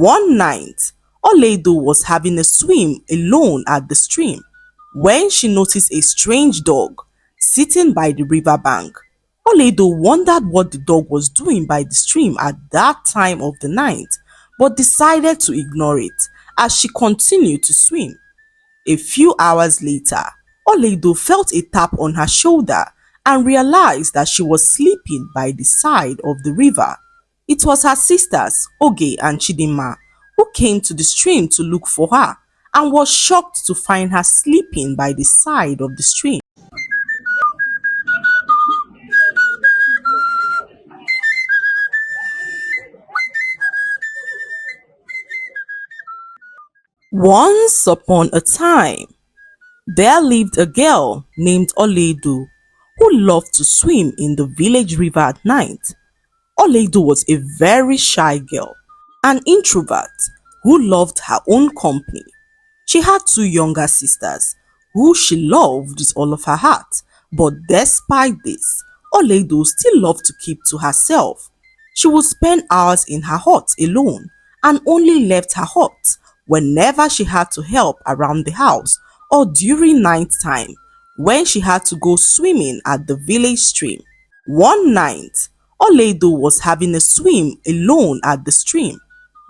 One night, Oledo was having a swim alone at the stream when she noticed a strange dog sitting by the riverbank. Oledo wondered what the dog was doing by the stream at that time of the night, but decided to ignore it as she continued to swim. A few hours later, Oledo felt a tap on her shoulder and realized that she was sleeping by the side of the river. It was her sisters, Oge and Chidinma, who came to the stream to look for her and was shocked to find her sleeping by the side of the stream. Once upon a time, there lived a girl named Oledo who loved to swim in the village river at night. Oledo was a very shy girl, an introvert who loved her own company. She had two younger sisters who she loved with all of her heart, but despite this, Oledo still loved to keep to herself. She would spend hours in her hut alone and only left her hut whenever she had to help around the house or during night time when she had to go swimming at the village stream. One night, Oledo was having a swim alone at the stream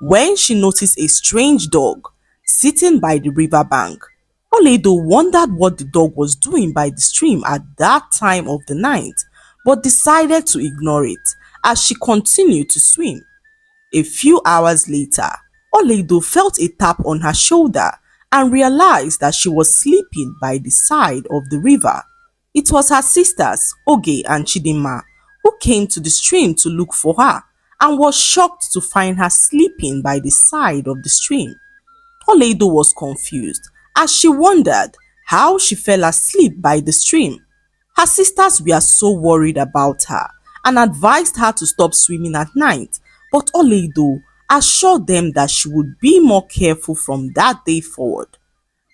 when she noticed a strange dog sitting by the riverbank. Oledo wondered what the dog was doing by the stream at that time of the night, but decided to ignore it as she continued to swim. A few hours later, Oledo felt a tap on her shoulder and realized that she was sleeping by the side of the river. It was her sisters, Oge and Chidinma, who came to the stream to look for her and was shocked to find her sleeping by the side of the stream. Oledo was confused as she wondered how she fell asleep by the stream. Her sisters were so worried about her and advised her to stop swimming at night, but Oledo assured them that she would be more careful from that day forward.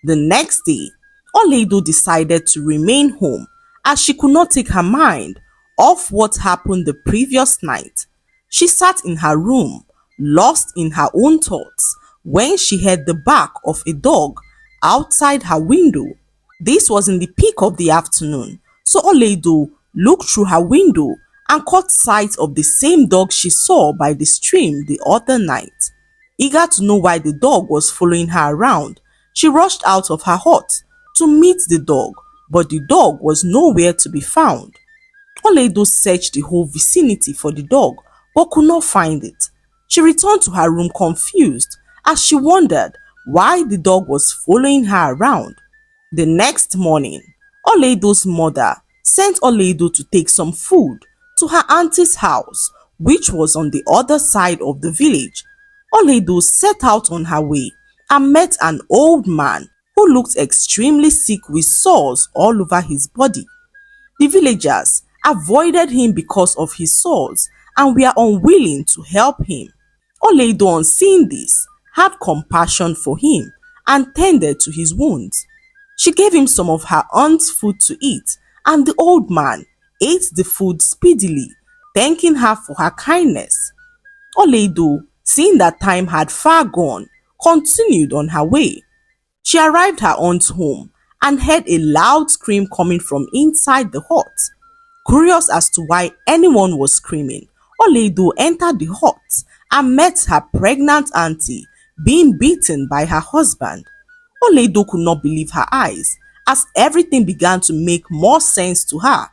The next day, Oledo decided to remain home as she could not take her mind off what happened the previous night. She sat in her room, lost in her own thoughts, when she heard the bark of a dog outside her window. This was in the peak of the afternoon, so Oledo looked through her window and caught sight of the same dog she saw by the stream the other night. Eager to know why the dog was following her around, she rushed out of her hut to meet the dog, but the dog was nowhere to be found. Oledo searched the whole vicinity for the dog but could not find it. She returned to her room confused as she wondered why the dog was following her around. The next morning, Oledo's mother sent Oledo to take some food to her auntie's house, which was on the other side of the village. Oledo set out on her way and met an old man who looked extremely sick with sores all over his body. The villagers avoided him because of his sores and were unwilling to help him. Oledo, on seeing this, had compassion for him and tended to his wounds. She gave him some of her aunt's food to eat, and the old man ate the food speedily, thanking her for her kindness. Oledo, seeing that time had far gone, continued on her way. She arrived her aunt's home and heard a loud scream coming from inside the hut. Curious as to why anyone was screaming, Oledo entered the hut and met her pregnant auntie being beaten by her husband. Oledo could not believe her eyes as everything began to make more sense to her.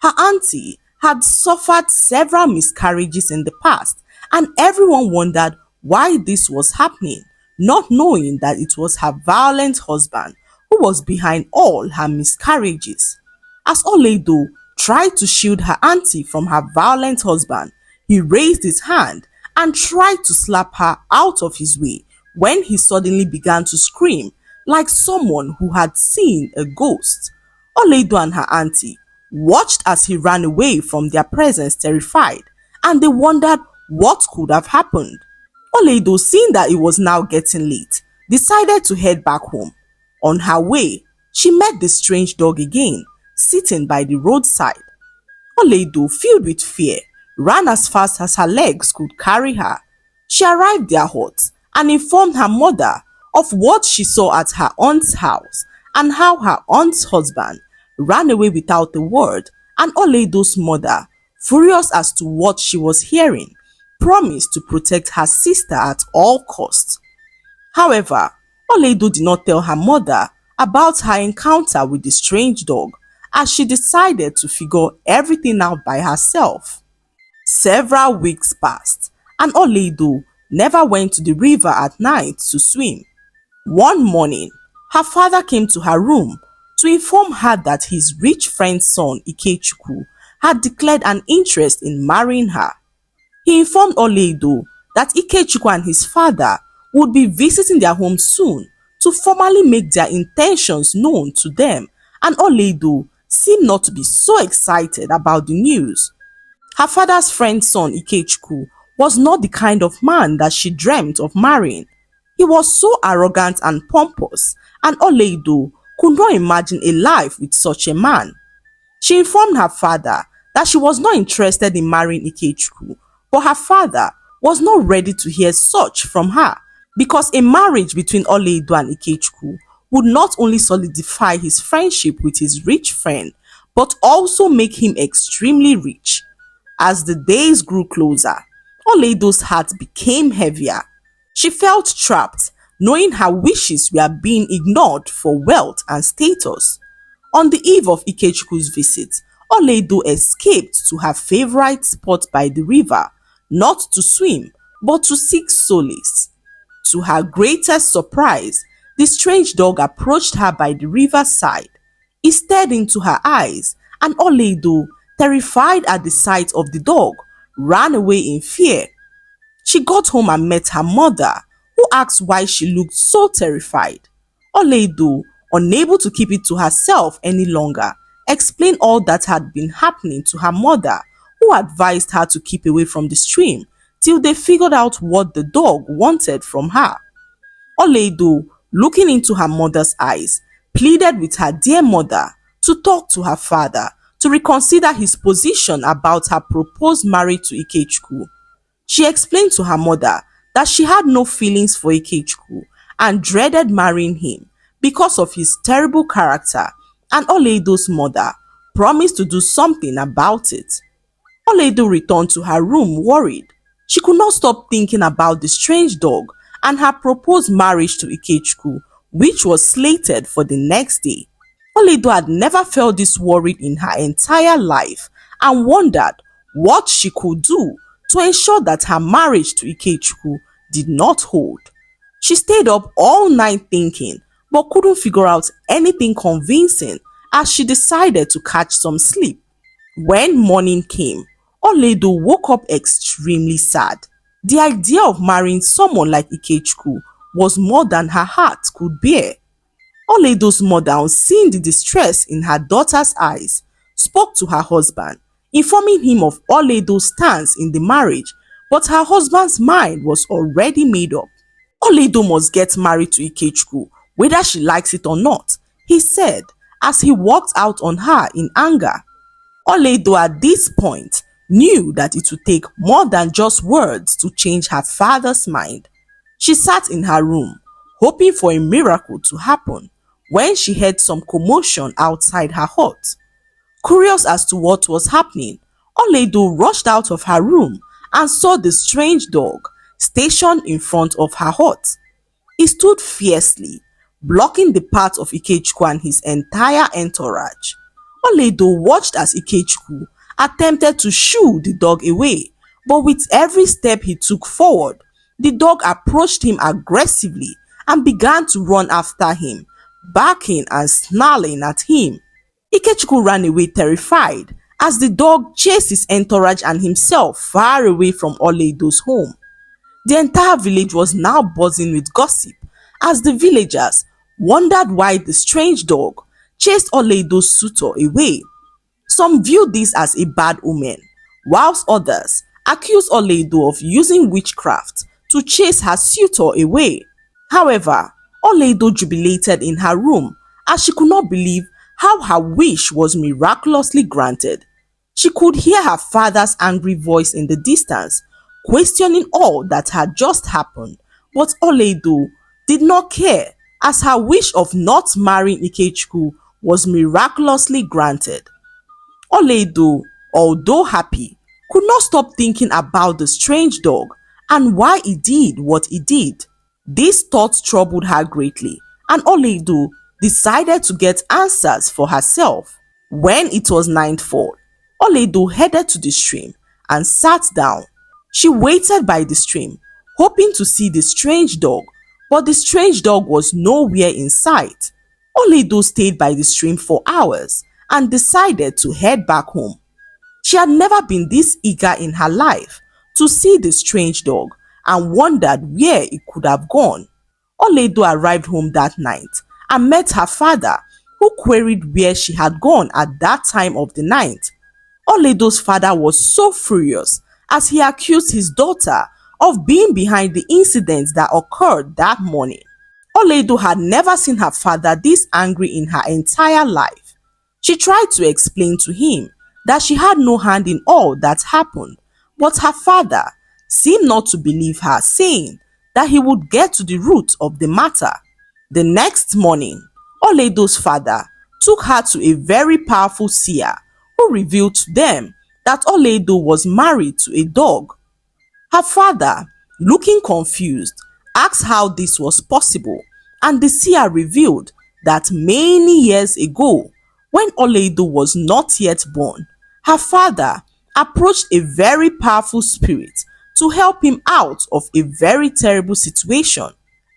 Her auntie had suffered several miscarriages in the past, and everyone wondered why this was happening, not knowing that it was her violent husband who was behind all her miscarriages. As Oledo tried to shield her auntie from her violent husband, he raised his hand and tried to slap her out of his way when he suddenly began to scream like someone who had seen a ghost. Oledo and her auntie watched as he ran away from their presence terrified, and they wondered what could have happened. Oledo, seeing that it was now getting late, decided to head back home. On her way, she met the strange dog again, sitting by the roadside. Oledo, filled with fear, ran as fast as her legs could carry her. She arrived their hut and informed her mother of what she saw at her aunt's house and how her aunt's husband ran away without a word, and Oledo's mother, furious as to what she was hearing, promised to protect her sister at all costs. However, Oledo did not tell her mother about her encounter with the strange dog, as she decided to figure everything out by herself. Several weeks passed, and Oledo never went to the river at night to swim. One morning, her father came to her room to inform her that his rich friend's son Ikechukwu had declared an interest in marrying her. He informed Oledo that Ikechukwu and his father would be visiting their home soon to formally make their intentions known to them, and Oledo seemed not to be so excited about the news. Her father's friend's son Ikechukwu was not the kind of man that she dreamt of marrying. He was so arrogant and pompous, and Oledo could not imagine a life with such a man. She informed her father that she was not interested in marrying Ikechukwu, but her father was not ready to hear such from her, because a marriage between Oledo and Ikechukwu would not only solidify his friendship with his rich friend, but also make him extremely rich. As the days grew closer, Oledo's heart became heavier. She felt trapped, knowing her wishes were being ignored for wealth and status. On the eve of Ikechukwu's visit, Oledo escaped to her favorite spot by the river, not to swim, but to seek solace. To her greatest surprise, the strange dog approached her by the riverside. He stared into her eyes, and Oledo, terrified at the sight of the dog, ran away in fear. She got home and met her mother, who asked why she looked so terrified. Oledo, unable to keep it to herself any longer, explained all that had been happening to her mother, who advised her to keep away from the stream till they figured out what the dog wanted from her. Oledo, looking into her mother's eyes, pleaded with her dear mother to talk to her father to reconsider his position about her proposed marriage to Ikechukwu. She explained to her mother that she had no feelings for Ikechukwu and dreaded marrying him because of his terrible character, and Oledo's mother promised to do something about it. Oledo returned to her room worried. She could not stop thinking about the strange dog and her proposed marriage to Ikechukwu, which was slated for the next day. Oledo had never felt this worried in her entire life and wondered what she could do to ensure that her marriage to Ikechukwu did not hold. She stayed up all night thinking, but couldn't figure out anything convincing, as she decided to catch some sleep. When morning came, Oledo woke up extremely sad. The idea of marrying someone like Ikechukwu was more than her heart could bear. Oledo's mother, on seeing the distress in her daughter's eyes, spoke to her husband, informing him of Oledo's stance in the marriage, but her husband's mind was already made up. Oledo must get married to Ikechukwu, whether she likes it or not, he said, as he walked out on her in anger. Oledo at this point knew that it would take more than just words to change her father's mind. She sat in her room, hoping for a miracle to happen, when she heard some commotion outside her hut. Curious as to what was happening, Oledo rushed out of her room and saw the strange dog stationed in front of her hut. He stood fiercely, blocking the path of Ikechukwu and his entire entourage. Oledo watched as Ikechukwu attempted to shoo the dog away, but with every step he took forward, the dog approached him aggressively and began to run after him, barking and snarling at him. Ikechukwu ran away terrified as the dog chased his entourage and himself far away from Oledo's home. The entire village was now buzzing with gossip as the villagers wondered why the strange dog chased Oledo's suitor away. Some viewed this as a bad omen, whilst others accused Oledo of using witchcraft to chase her suitor away. However, Oledo jubilated in her room as she could not believe how her wish was miraculously granted. She could hear her father's angry voice in the distance, questioning all that had just happened, But Oledo did not care, as her wish of not marrying Ikechukwu was miraculously granted. Oledo, although happy, could not stop thinking about the strange dog and why he did what he did. These thoughts troubled her greatly, and Oledo decided to get answers for herself. When it was nightfall, Oledo headed to the stream and sat down. She waited by the stream, hoping to see the strange dog, but the strange dog was nowhere in sight. Oledo stayed by the stream for hours and decided to head back home. She had never been this eager in her life to see the strange dog and wondered where it could have gone. Oledo arrived home that night and met her father, who queried where she had gone at that time of the night. Oledo's father was so furious as he accused his daughter of being behind the incidents that occurred that morning. Oledo had never seen her father this angry in her entire life. She tried to explain to him that she had no hand in all that happened, but her father seemed not to believe her, saying that he would get to the root of the matter. The next morning, Oledo's father took her to a very powerful seer who revealed to them that Oledo was married to a dog. Her father, looking confused, asked how this was possible, and the seer revealed that many years ago, when Oledo was not yet born, her father approached a very powerful spirit to help him out of a very terrible situation.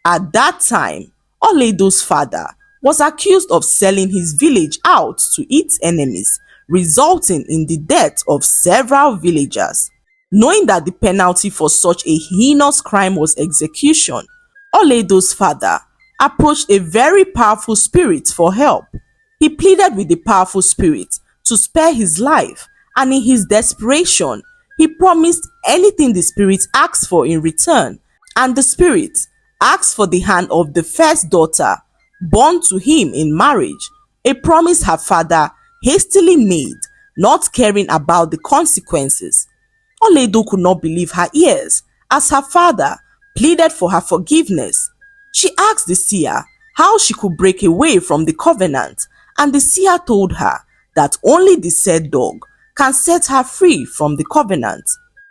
At that time, Oledo's father was accused of selling his village out to its enemies, resulting in the death of several villagers. Knowing that the penalty for such a heinous crime was execution, Oledo's father approached a very powerful spirit for help. He pleaded with the powerful spirit to spare his life, and in his desperation, he promised anything the spirit asked for in return, and the spirit asked for the hand of the first daughter born to him in marriage, a promise her father hastily made, not caring about the consequences. Oledo could not believe her ears as her father pleaded for her forgiveness. She asked the seer how she could break away from the covenant, and the seer told her that only the said dog can set her free from the covenant.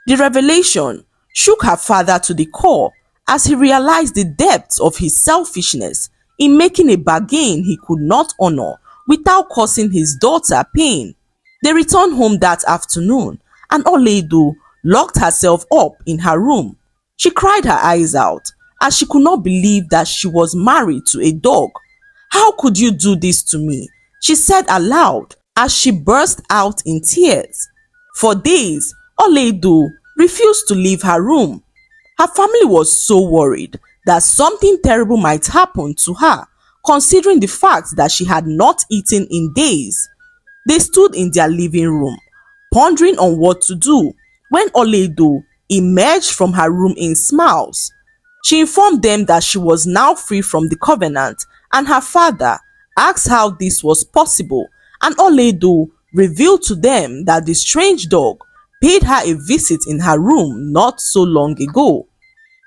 The revelation shook her father to the core as he realized the depth of his selfishness in making a bargain he could not honor without causing his daughter pain. They returned home that afternoon, and Oledo locked herself up in her room. She cried her eyes out as she could not believe that she was married to a dog. "How could you do this to me?" she said aloud as she burst out in tears. For days, Oledo refused to leave her room. Her family was so worried that something terrible might happen to her, considering the fact that she had not eaten in days. They stood in their living room, pondering on what to do, when Oledo emerged from her room in smiles. She informed them that she was now free from the covenant, and her father asked how this was possible, and Oledo revealed to them that the strange dog paid her a visit in her room not so long ago.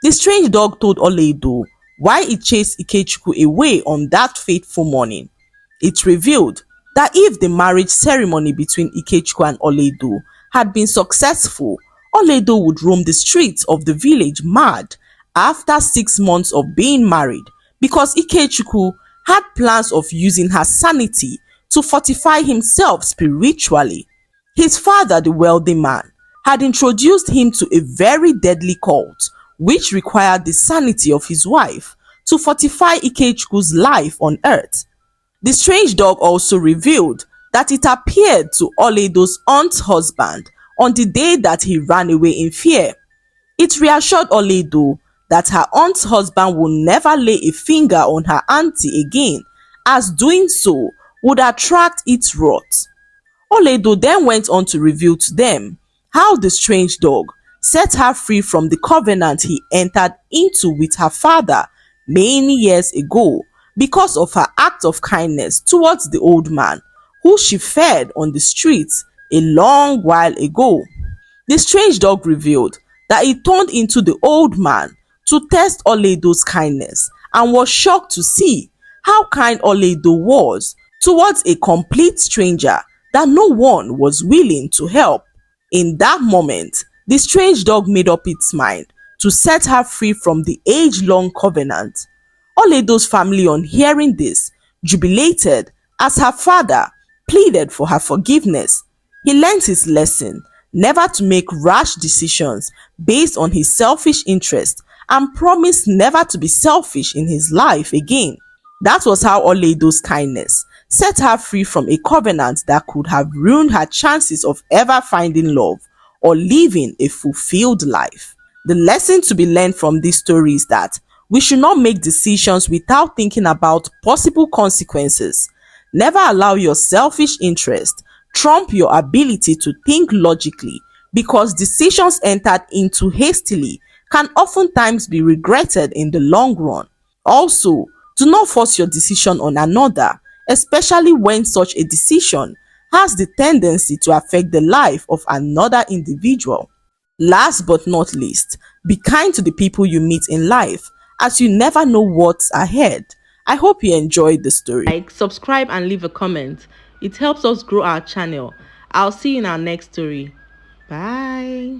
The strange dog told Oledo why it chased Ikechukwu away on that fateful morning. It revealed that if the marriage ceremony between Ikechukwu and Oledo had been successful, Oledo would roam the streets of the village mad after 6 months of being married, because Ikechukwu had plans of using her sanity to fortify himself spiritually. His father, the wealthy man, had introduced him to a very deadly cult which required the sanity of his wife to fortify Ikechukwu's life on earth. The strange dog also revealed that it appeared to Oledo's aunt's husband on the day that he ran away in fear. It reassured Oledo that her aunt's husband would never lay a finger on her auntie again, as doing so would attract its wrath. Oledo then went on to reveal to them how the strange dog set her free from the covenant he entered into with her father many years ago because of her act of kindness towards the old man who she fed on the streets a long while ago. The strange dog revealed that he turned into the old man to test Oledo's kindness and was shocked to see how kind Oledo was towards a complete stranger that no one was willing to help. In that moment, the strange dog made up its mind to set her free from the age-long covenant. Oledo's family, on hearing this, jubilated as her father pleaded for her forgiveness. He learned his lesson never to make rash decisions based on his selfish interest and promised never to be selfish in his life again. That was how Oledo's kindness set her free from a covenant that could have ruined her chances of ever finding love or living a fulfilled life. The lesson to be learned from this story is that we should not make decisions without thinking about possible consequences. Never allow your selfish interest trump your ability to think logically, because decisions entered into hastily can oftentimes be regretted in the long run. Also, do not force your decision on another, especially when such a decision has the tendency to affect the life of another individual. Last but not least, be kind to the people you meet in life, as you never know what's ahead. I hope you enjoyed the story. Like, subscribe, and leave a comment. It helps us grow our channel. I'll see you in our next story. Bye.